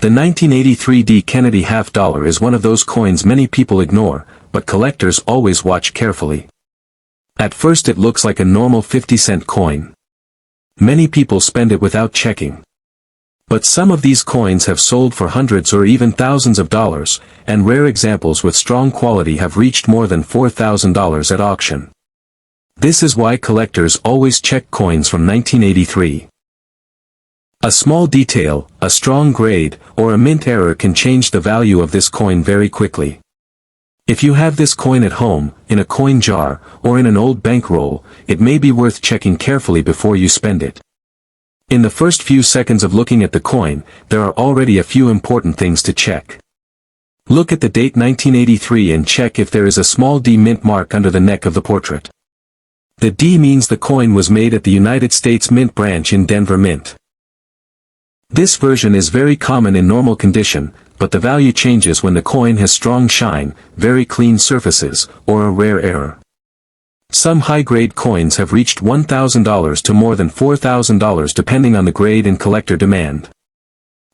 The 1983 D. Kennedy half dollar is one of those coins many people ignore, but collectors always watch carefully. At first it looks like a normal 50-cent coin. Many people spend it without checking. But some of these coins have sold for hundreds or even thousands of dollars, and rare examples with strong quality have reached more than $4,000 at auction. This is why collectors always check coins from 1983. A small detail, a strong grade, or a mint error can change the value of this coin very quickly. If you have this coin at home, in a coin jar, or in an old bankroll, it may be worth checking carefully before you spend it. In the first few seconds of looking at the coin, there are already a few important things to check. Look at the date 1983 and check if there is a small D mint mark under the neck of the portrait. The D means the coin was made at the United States Mint branch in Denver Mint. This version is very common in normal condition, but the value changes when the coin has strong shine, very clean surfaces, or a rare error. Some high-grade coins have reached $1,000 to more than $4,000 depending on the grade and collector demand.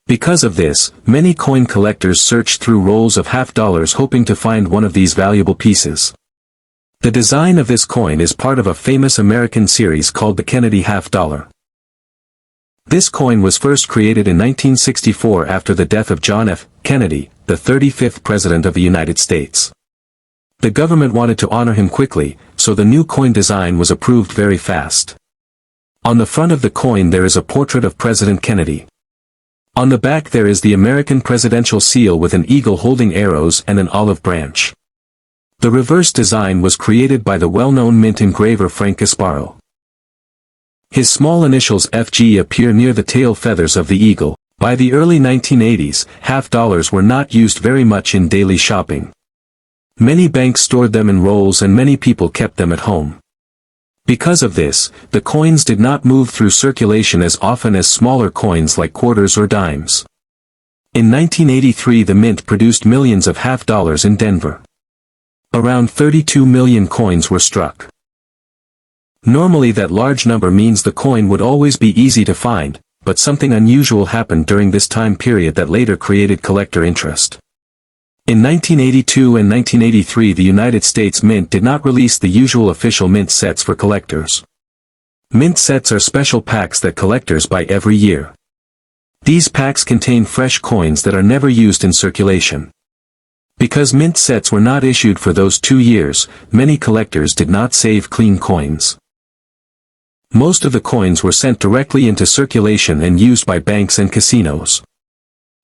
Because of this, many coin collectors search through rolls of half dollars hoping to find one of these valuable pieces. The design of this coin is part of a famous American series called the Kennedy half dollar. This coin was first created in 1964 after the death of John F. Kennedy, the 35th President of the United States. The government wanted to honor him quickly, so the new coin design was approved very fast. On the front of the coin there is a portrait of President Kennedy. On the back there is the American presidential seal with an eagle holding arrows and an olive branch. The reverse design was created by the well-known mint engraver Frank Gasparo. His small initials FG appear near the tail feathers of the eagle. By the early 1980s, half dollars were not used very much in daily shopping. Many banks stored them in rolls and many people kept them at home. Because of this, the coins did not move through circulation as often as smaller coins like quarters or dimes. In 1983 the mint produced millions of half dollars in Denver. Around 32 million coins were struck. Normally that large number means the coin would always be easy to find, but something unusual happened during this time period that later created collector interest. In 1982 and 1983 the United States Mint did not release the usual official mint sets for collectors. Mint sets are special packs that collectors buy every year. These packs contain fresh coins that are never used in circulation. Because mint sets were not issued for those 2 years, many collectors did not save clean coins. Most of the coins were sent directly into circulation and used by banks and casinos.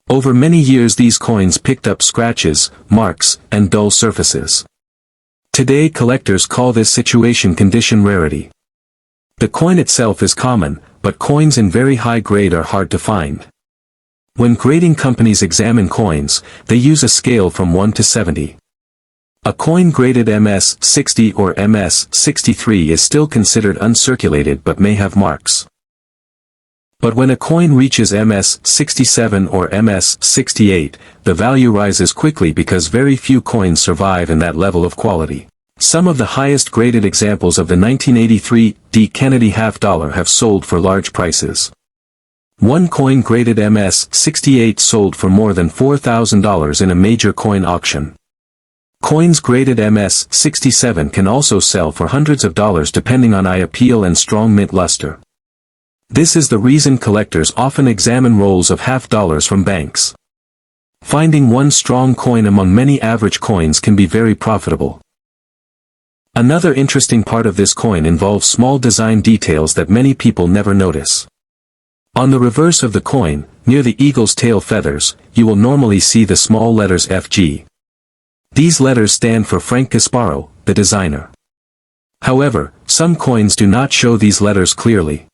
Over many years these coins picked up scratches, marks, and dull surfaces. Today collectors call this situation condition rarity. The coin itself is common, but coins in very high grade are hard to find. When grading companies examine coins, they use a scale from 1 to 70. A coin graded MS 60 or MS 63 is still considered uncirculated but may have marks. But when a coin reaches MS 67 or MS 68, the value rises quickly because very few coins survive in that level of quality. Some of the highest graded examples of the 1983 D. Kennedy half dollar have sold for large prices. One coin graded MS 68 sold for more than $4,000 in a major coin auction. Coins graded MS 67 can also sell for hundreds of dollars depending on eye appeal and strong mint luster. This is the reason collectors often examine rolls of half dollars from banks. Finding one strong coin among many average coins can be very profitable. Another interesting part of this coin involves small design details that many people never notice. On the reverse of the coin, near the eagle's tail feathers, you will normally see the small letters FG. These letters stand for Frank Gasparo, the designer. However, some coins do not show these letters clearly.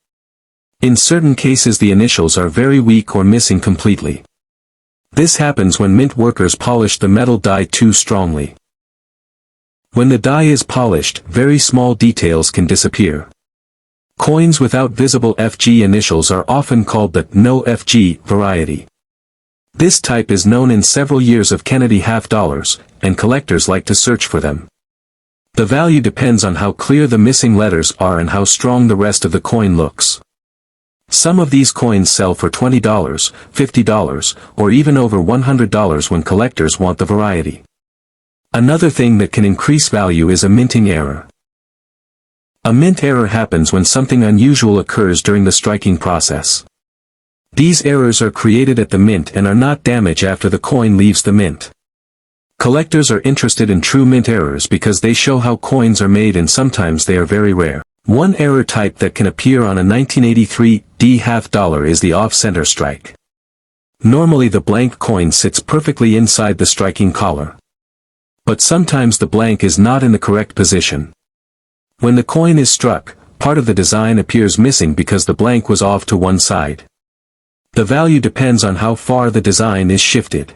In certain cases the initials are very weak or missing completely. This happens when mint workers polish the metal die too strongly. When the die is polished, very small details can disappear. Coins without visible FG initials are often called the no FG variety. This type is known in several years of Kennedy half dollars, and collectors like to search for them. The value depends on how clear the missing letters are and how strong the rest of the coin looks. Some of these coins sell for $20, $50, or even over $100 when collectors want the variety. Another thing that can increase value is a minting error. A mint error happens when something unusual occurs during the striking process. These errors are created at the mint and are not damage after the coin leaves the mint. Collectors are interested in true mint errors because they show how coins are made, and sometimes they are very rare. One error type that can appear on a 1983 D half dollar is the off-center strike. Normally the blank coin sits perfectly inside the striking collar. But sometimes the blank is not in the correct position. When the coin is struck, part of the design appears missing because the blank was off to one side. The value depends on how far the design is shifted.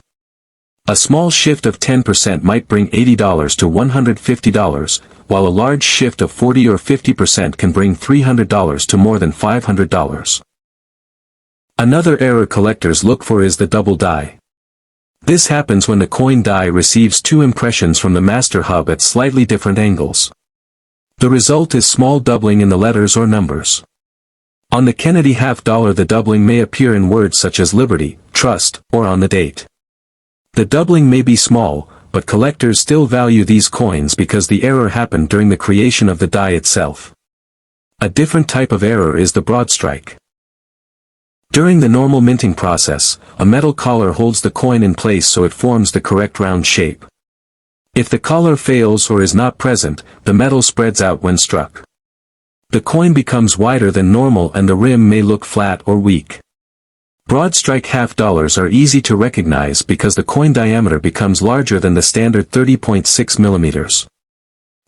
A small shift of 10% might bring $80 to $150, while a large shift of 40 or 50% can bring $300 to more than $500. Another error collectors look for is the double die. This happens when the coin die receives two impressions from the master hub at slightly different angles. The result is small doubling in the letters or numbers. On the Kennedy half dollar, the doubling may appear in words such as liberty, trust, or on the date. The doubling may be small, but collectors still value these coins because the error happened during the creation of the die itself. A different type of error is the broad strike. During the normal minting process, a metal collar holds the coin in place so it forms the correct round shape. If the collar fails or is not present, the metal spreads out when struck. The coin becomes wider than normal and the rim may look flat or weak. Broad strike half dollars are easy to recognize because the coin diameter becomes larger than the standard 30.6 millimeters.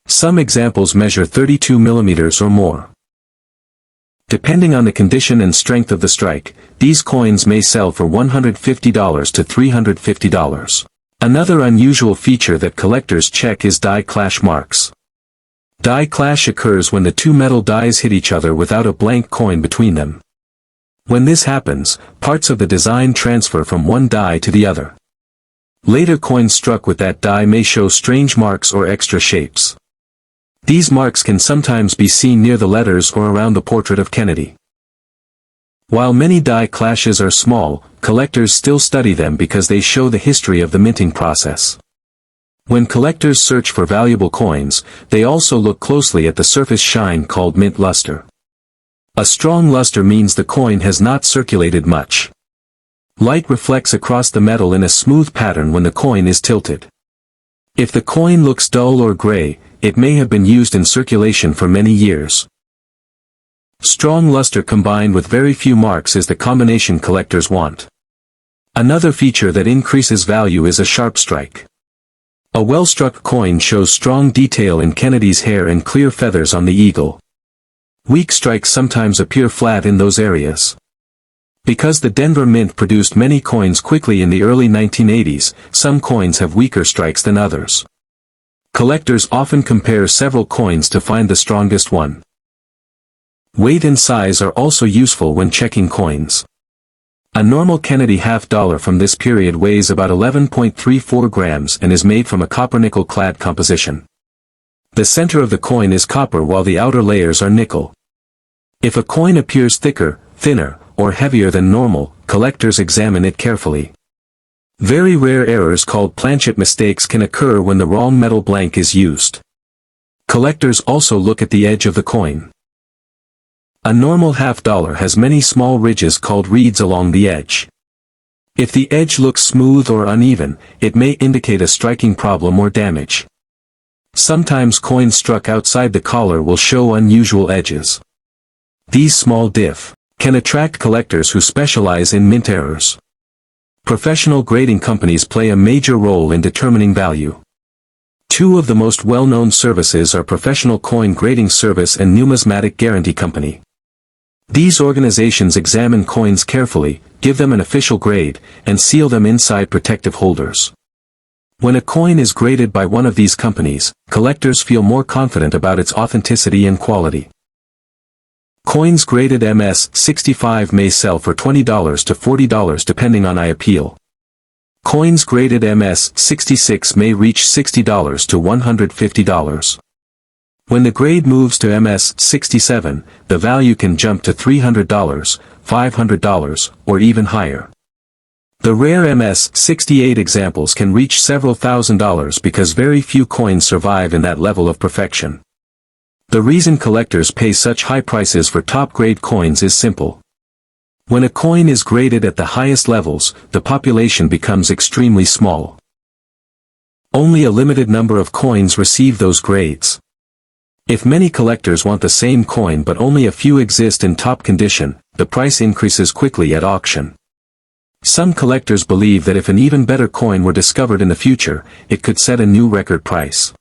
Some examples measure 32 millimeters or more. Depending on the condition and strength of the strike, these coins may sell for $150 to $350. Another unusual feature that collectors check is die clash marks. Die clash occurs when the two metal dies hit each other without a blank coin between them. When this happens, parts of the design transfer from one die to the other. Later coins struck with that die may show strange marks or extra shapes. These marks can sometimes be seen near the letters or around the portrait of Kennedy. While many die clashes are small, collectors still study them because they show the history of the minting process. When collectors search for valuable coins, they also look closely at the surface shine called mint luster. A strong luster means the coin has not circulated much. Light reflects across the metal in a smooth pattern when the coin is tilted. If the coin looks dull or gray, it may have been used in circulation for many years. Strong luster combined with very few marks is the combination collectors want. Another feature that increases value is a sharp strike. A well-struck coin shows strong detail in Kennedy's hair and clear feathers on the eagle. Weak strikes sometimes appear flat in those areas. Because the Denver Mint produced many coins quickly in the early 1980s, some coins have weaker strikes than others. Collectors often compare several coins to find the strongest one. Weight and size are also useful when checking coins. A normal Kennedy half dollar from this period weighs about 11.34 grams and is made from a copper-nickel clad composition. The center of the coin is copper while the outer layers are nickel. If a coin appears thicker, thinner, or heavier than normal, collectors examine it carefully. Very rare errors called planchet mistakes can occur when the wrong metal blank is used. Collectors also look at the edge of the coin. A normal half dollar has many small ridges called reeds along the edge. If the edge looks smooth or uneven, it may indicate a striking problem or damage. Sometimes coins struck outside the collar will show unusual edges. These small diff can attract collectors who specialize in mint errors. Professional grading companies play a major role in determining value. Two of the most well-known services are Professional Coin Grading Service and Numismatic Guarantee Company. These organizations examine coins carefully, give them an official grade, and seal them inside protective holders. When a coin is graded by one of these companies, collectors feel more confident about its authenticity and quality. Coins graded MS-65 may sell for $20 to $40 depending on IAPL. Coins graded MS-66 may reach $60 to $150. When the grade moves to MS-67, the value can jump to $300, $500, or even higher. The rare MS-68 examples can reach several $1,000s because very few coins survive in that level of perfection. The reason collectors pay such high prices for top-grade coins is simple. When a coin is graded at the highest levels, the population becomes extremely small. Only a limited number of coins receive those grades. If many collectors want the same coin but only a few exist in top condition, the price increases quickly at auction. Some collectors believe that if an even better coin were discovered in the future, it could set a new record price.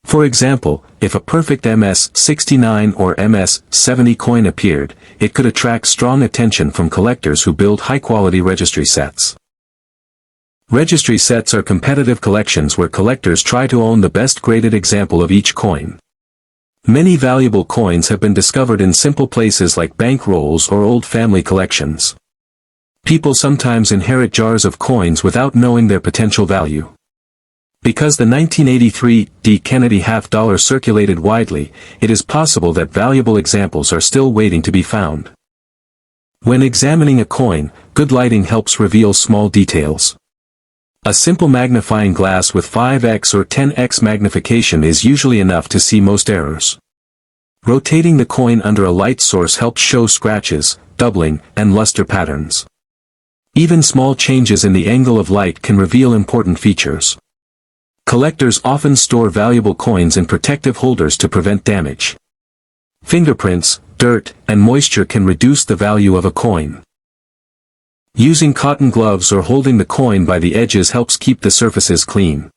For example, if a perfect MS-69 or MS-70 coin appeared, it could attract strong attention from collectors who build high-quality registry sets. Registry sets are competitive collections where collectors try to own the best graded example of each coin. Many valuable coins have been discovered in simple places like bank rolls or old family collections. People sometimes inherit jars of coins without knowing their potential value. Because the 1983 D. Kennedy half-dollar circulated widely, it is possible that valuable examples are still waiting to be found. When examining a coin, good lighting helps reveal small details. A simple magnifying glass with 5x or 10x magnification is usually enough to see most errors. Rotating the coin under a light source helps show scratches, doubling, and luster patterns. Even small changes in the angle of light can reveal important features. Collectors often store valuable coins in protective holders to prevent damage. Fingerprints, dirt, and moisture can reduce the value of a coin. Using cotton gloves or holding the coin by the edges helps keep the surfaces clean.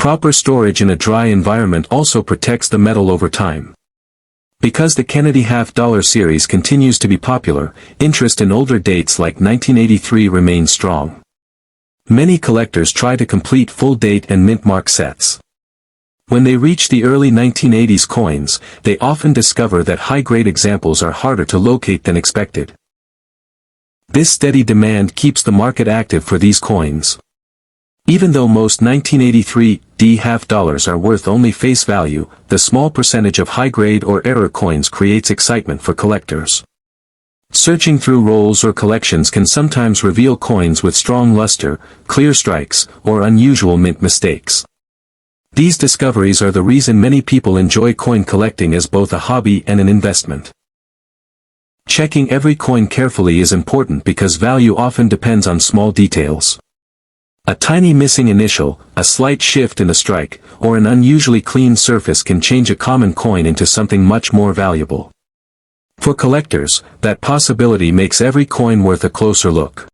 Proper storage in a dry environment also protects the metal over time. Because the Kennedy half-dollar series continues to be popular, interest in older dates like 1983 remains strong. Many collectors try to complete full date and mint mark sets. When they reach the early 1980s coins, they often discover that high-grade examples are harder to locate than expected. This steady demand keeps the market active for these coins. Even though most 1983 D half-dollars are worth only face value, the small percentage of high-grade or error coins creates excitement for collectors. Searching through rolls or collections can sometimes reveal coins with strong luster, clear strikes, or unusual mint mistakes. These discoveries are the reason many people enjoy coin collecting as both a hobby and an investment. Checking every coin carefully is important because value often depends on small details. A tiny missing initial, a slight shift in the strike, or an unusually clean surface can change a common coin into something much more valuable. For collectors, that possibility makes every coin worth a closer look.